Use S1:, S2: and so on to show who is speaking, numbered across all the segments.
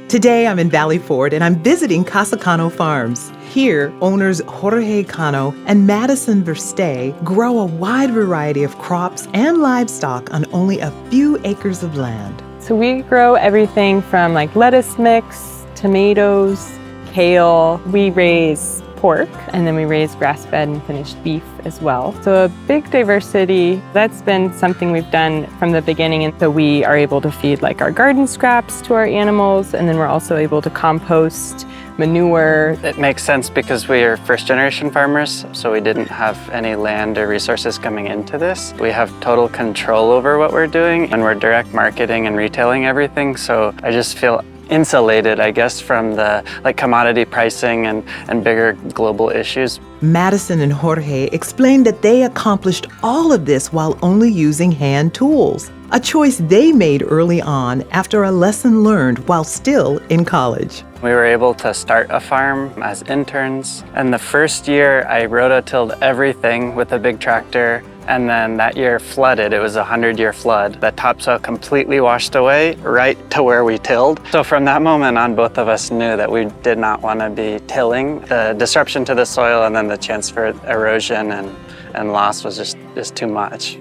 S1: Today I'm in Valleyford and I'm visiting Casa Cano Farms. Here, owners Jorge Cano and Madyson Versteeg grow a wide variety of crops and livestock on only a few acres of land.
S2: So we grow everything from like lettuce mix, tomatoes, kale. We raise pork, and then we raise grass-fed and finished beef as well. So a big diversity. That's been something we've done from the beginning. And so we are able to feed like our garden scraps to our animals, and then we're also able to compost manure.
S3: It makes sense because we are first-generation farmers, so we didn't have any land or resources coming into this. We have total control over what we're doing, and we're direct marketing and retailing everything, so I just feel insulated, I guess, from the commodity pricing and bigger global issues.
S1: Madyson and Jorge explained that they accomplished all of this while only using hand tools, a choice they made early on after a lesson learned while still in college.
S3: We were able to start a farm as interns, and the first year I rototilled everything with a big tractor, and then that year flooded. It was a 100-year flood. The topsoil completely washed away right to where we tilled. So from that moment on, both of us knew that we did not want to be tilling. The disruption to the soil and then the chance for erosion and loss was just too much.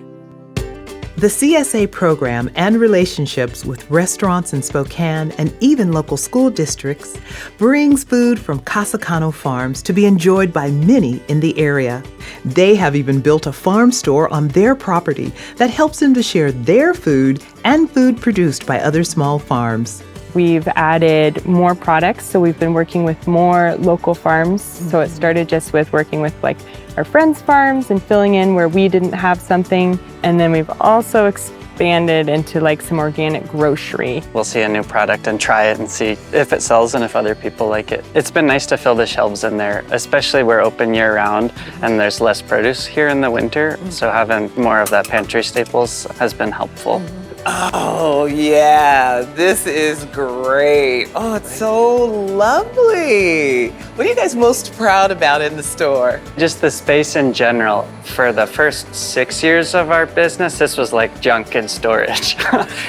S1: The CSA program and relationships with restaurants in Spokane and even local school districts brings food from Casa Cano Farms to be enjoyed by many in the area. They have even built a farm store on their property that helps them to share their food and food produced by other small farms.
S2: We've added more products, so we've been working with more local farms. So it started just with working with like our friends' farms and filling in where we didn't have something. And then we've also expanded into like some organic grocery.
S3: We'll see a new product and try it and see if it sells and if other people like it. It's been nice to fill the shelves in there, especially we're open year-round and there's less produce here in the winter. So having more of that pantry staples has been helpful.
S4: Oh yeah, this is great. Oh, it's so lovely. What are you guys most proud about in the store?
S3: Just the space in general. For the first 6 years of our business, this was like junk in storage.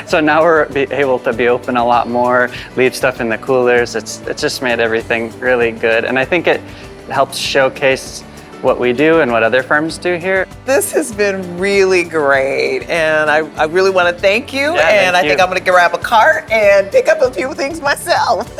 S3: So now we're able to be open a lot more, leave stuff in the coolers. It's just made everything really good. And I think it helps showcase what we do and what other farms do here.
S4: This has been really great, and I really want to thank you.
S3: Yeah,
S4: I think I'm going to grab a cart and pick up a few things myself.